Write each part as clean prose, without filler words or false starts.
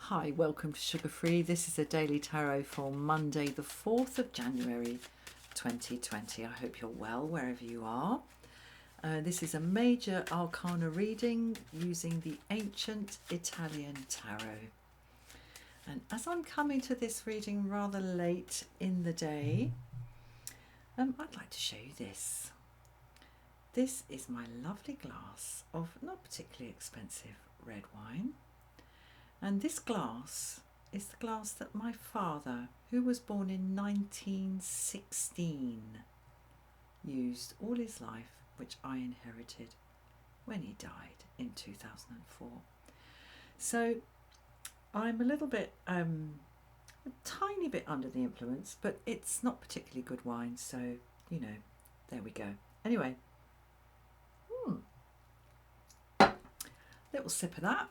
Hi, welcome to Sugar Free. This is a daily tarot for Monday the 4th of January 2020. I hope you're well wherever you are. This is a major arcana reading using the ancient Italian tarot. And as I'm coming to this reading rather late in the day, I'd like to show you this. This is my lovely glass of not particularly expensive red wine. And this glass is the glass that my father, who was born in 1916, used all his life, which I inherited when he died in 2004. So I'm a little bit, a tiny bit under the influence, but it's not particularly good wine. So, you know, there we go. Anyway, little sip of that.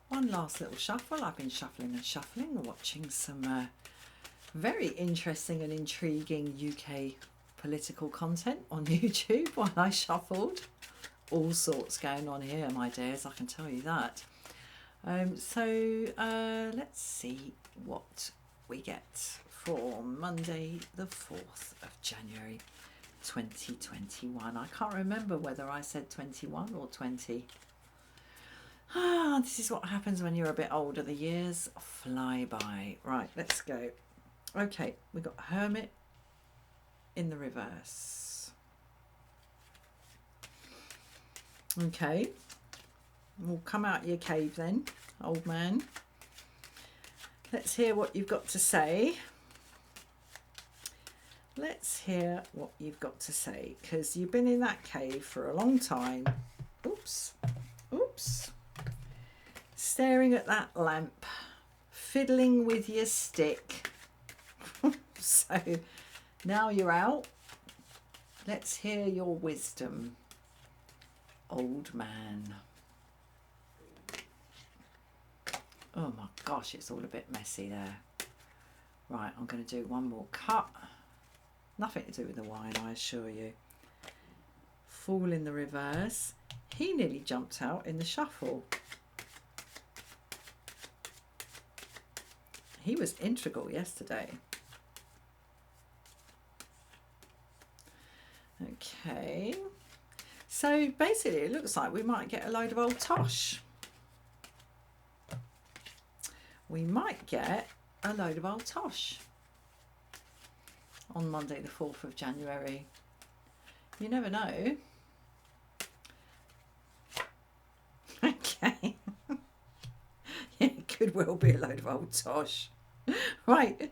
One last little shuffle. I've been shuffling and shuffling, watching some very interesting and intriguing UK political content on YouTube while I shuffled. All sorts going on here, my dears, I can tell you that. So let's see what we get for Monday the 4th of January 2021. I can't remember whether I said 21 or 20. This is what happens when you're a bit older. The years fly by. Right, let's go. Okay, we've got Hermit in the reverse. Okay, we'll come out of your cave then, old man. Let's hear what you've got to say. Let's hear what you've got to say, because you've been in that cave for a long time. Oops. Staring at that lamp, fiddling with your stick. So now you're out. Let's hear your wisdom, old man. Oh my gosh, it's all a bit messy there. Right, I'm going to do one more cut. Nothing to do with the wine, I assure you. Fool in the reverse. He nearly jumped out in the shuffle. He was integral yesterday. Okay. So basically it looks like we might get a load of old tosh. We might get a load of old tosh on Monday the 4th of January. You never know. Okay. It could well be a load of old tosh. Right,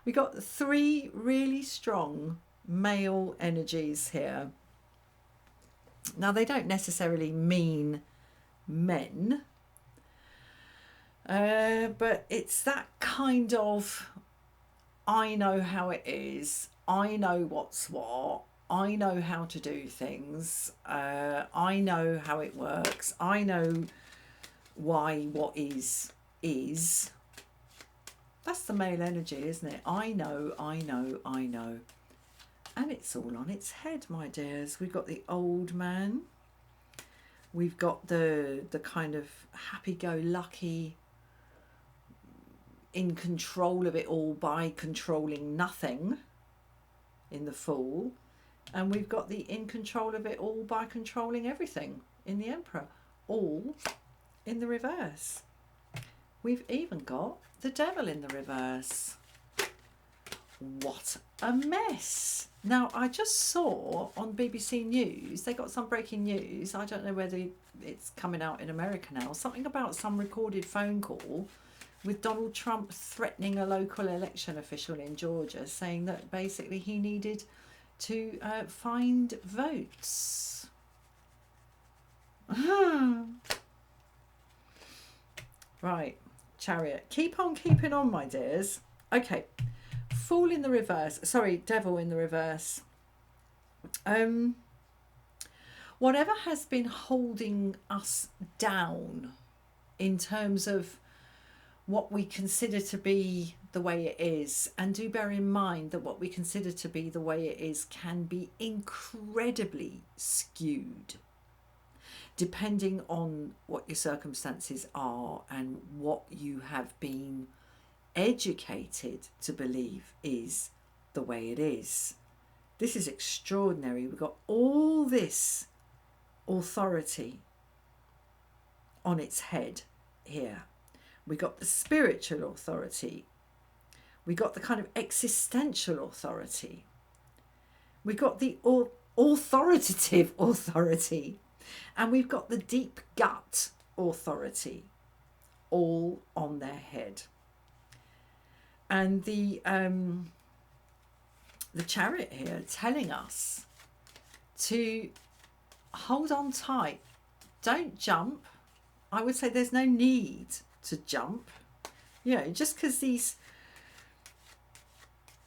we got 3 really strong male energies here. Now they don't necessarily mean men, but it's that kind of, I know how it is, I know what's what, I know how to do things, I know how it works, I know why what is. That's the male energy, isn't it? I know. And it's all on its head, my dears. We've got the old man. We've got the kind of happy-go-lucky, in control of it all by controlling nothing in the Fool. And we've got the in control of it all by controlling everything in the Emperor. All in the reverse. We've even got the Devil in the reverse. What a mess. Now, I just saw on BBC News, they got some breaking news. I don't know whether it's coming out in America now. Something about some recorded phone call with Donald Trump threatening a local election official in Georgia, saying that basically he needed to find votes. Right, Chariot. Keep on keeping on, my dears. Okay, Fool in the reverse. Sorry, Devil in the reverse. Whatever has been holding us down in terms of what we consider to be the way it is, and do bear in mind that what we consider to be the way it is can be incredibly skewed. depending on what your circumstances are and what you have been educated to believe is the way it is. This is extraordinary. We've got all this authority on its head here. We got the spiritual authority. We got the kind of existential authority. We got the authoritative authority. And we've got the deep gut authority, all on their head. And the Chariot here telling us to hold on tight. Don't jump. I would say there's no need to jump. You know, just because these,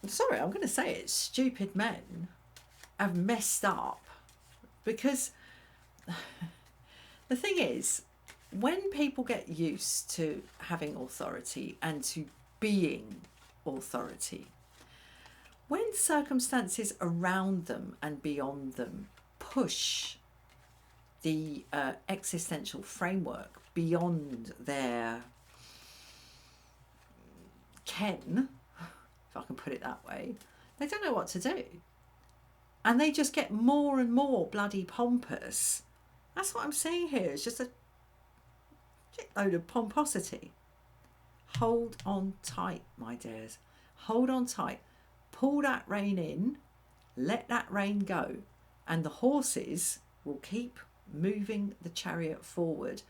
sorry, I'm going to say it, stupid men have messed up. Because the thing is, when people get used to having authority and to being authority, when circumstances around them and beyond them push the existential framework beyond their ken, if I can put it that way, they don't know what to do. And they just get more and more bloody pompous. That's what I'm saying here. It's just a load of pomposity. Hold on tight, my dears. Hold on tight. Pull that rein in. Let that rein go. And the horses will keep moving the chariot forward.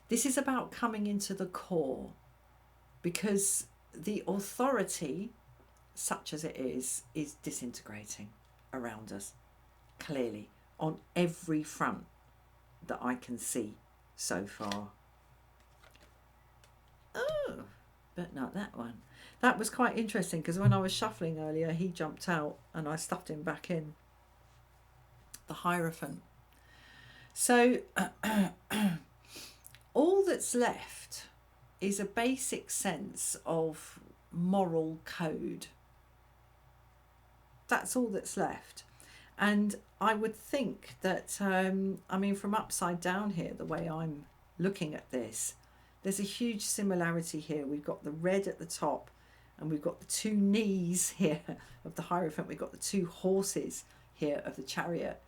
This is about coming into the core. Because the authority, such as it is disintegrating around us, clearly, on every front that I can see so far. Oh, but not that one. That was quite interesting, because when I was shuffling earlier, he jumped out and I stuffed him back in. The Hierophant. So all that's left is a basic sense of moral code. That's all that's left. And I would think that, I mean, from upside down here, the way I'm looking at this, there's a huge similarity here. We've got the red at the top, and we've got the two knees here of the Hierophant. We've got the two horses here of the Chariot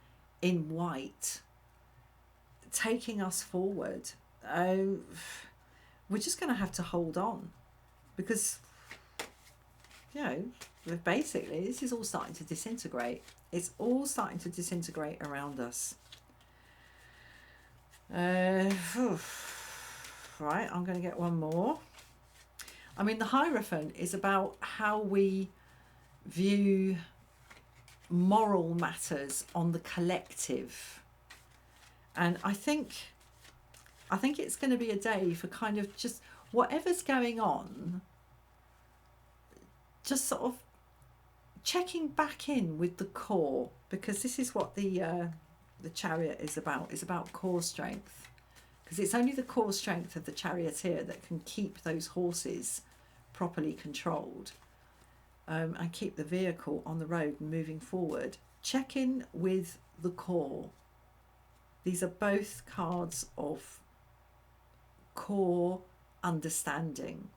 in white, taking us forward. We're just going to have to hold on, because, you know, basically this is all starting to disintegrate. It's all starting to disintegrate around us. Right, I'm going to get one more. I mean, the Hierophant is about how we view moral matters on the collective. And I think it's going to be a day for kind of just whatever's going on, just sort of checking back in with the core, because this is what the Chariot is about. It's about core strength, because it's only the core strength of the charioteer that can keep those horses properly controlled, and keep the vehicle on the road and moving forward. Check in with the core. These are both cards of core understanding,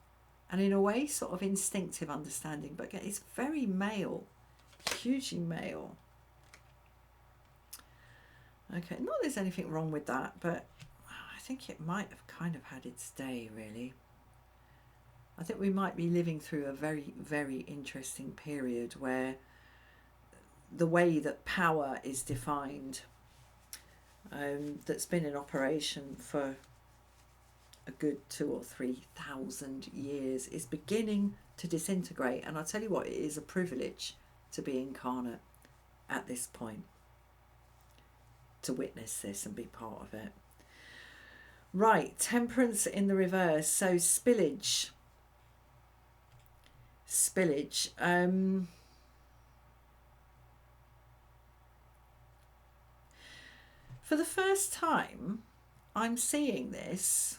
and in a way sort of instinctive understanding, but it's very male, hugely male. Okay, not that there's anything wrong with that, but I think it might have kind of had its day, really. I think we might be living through a very, very interesting period where the way that power is defined, that's been in operation for a good 2,000 or 3,000 years, is beginning to disintegrate. And I'll tell you what, it is a privilege to be incarnate at this point, to witness this and be part of it. Right, Temperance in the reverse. So spillage. For the first time, I'm seeing this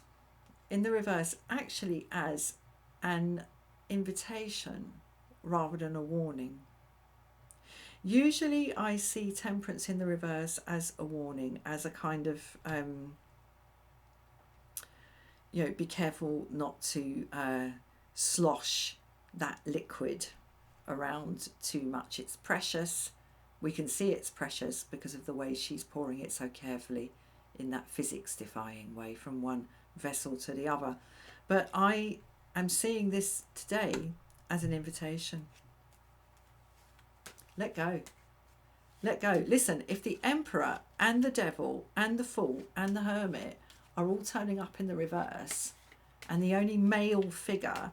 in the reverse actually as an invitation rather than a warning. Usually I see Temperance in the reverse as a warning, as a kind of be careful not to slosh that liquid around too much. It's precious. We can see it's precious because of the way she's pouring it so carefully in that physics defying way from one vessel to the other. But I am seeing this today as an invitation. Let go. Let go. Listen, if the Emperor and the Devil and the Fool and the Hermit are all turning up in the reverse, and the only male figure,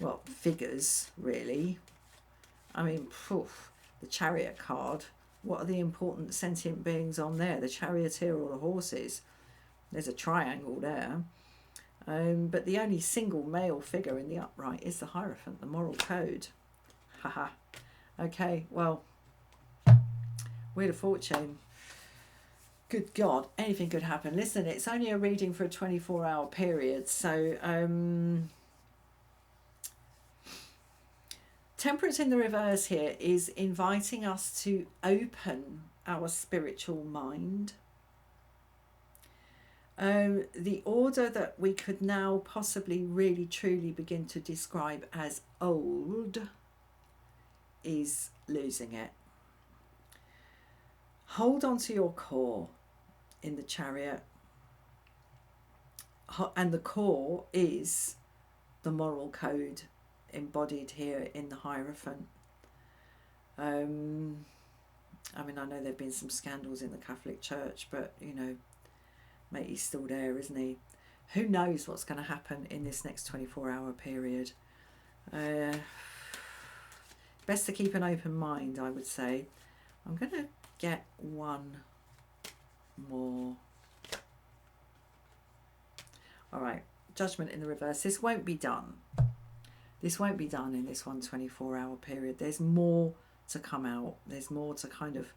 well, figures really, I mean, the Chariot card, what are the important sentient beings on there? The Charioteer or the horses? There's a triangle there. But the only single male figure in the upright is the Hierophant, the moral code. Haha. Okay, well, Wheel of Fortune. Good God, anything could happen. Listen, it's only a reading for a 24-hour period, so Temperance in the reverse here is inviting us to open our spiritual mind. The order that we could now possibly really truly begin to describe as old is losing it. Hold on to your core in the Chariot, and the core is the moral code embodied here in the Hierophant. I mean, I know there have been some scandals in the Catholic Church, but mate, he's still there, isn't he? Who knows what's going to happen in this next 24-hour period? Best to keep an open mind, I would say. I'm going to get one more. All right, Judgment in the reverse. This won't be done. This won't be done in this 24-hour period. There's more to come out. There's more to kind of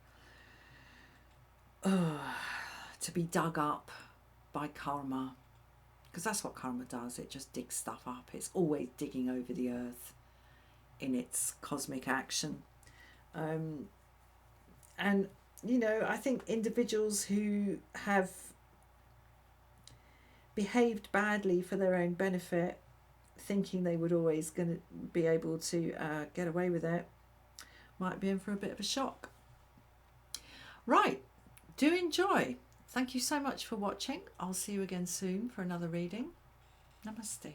to be dug up by karma, because that's what karma does. It just digs stuff up. It's always digging over the earth in its cosmic action. And I think individuals who have behaved badly for their own benefit, thinking they would always going to be able to get away with it, might be in for a bit of a shock. Right, do enjoy. Thank you so much for watching. I'll see you again soon for another reading. Namaste.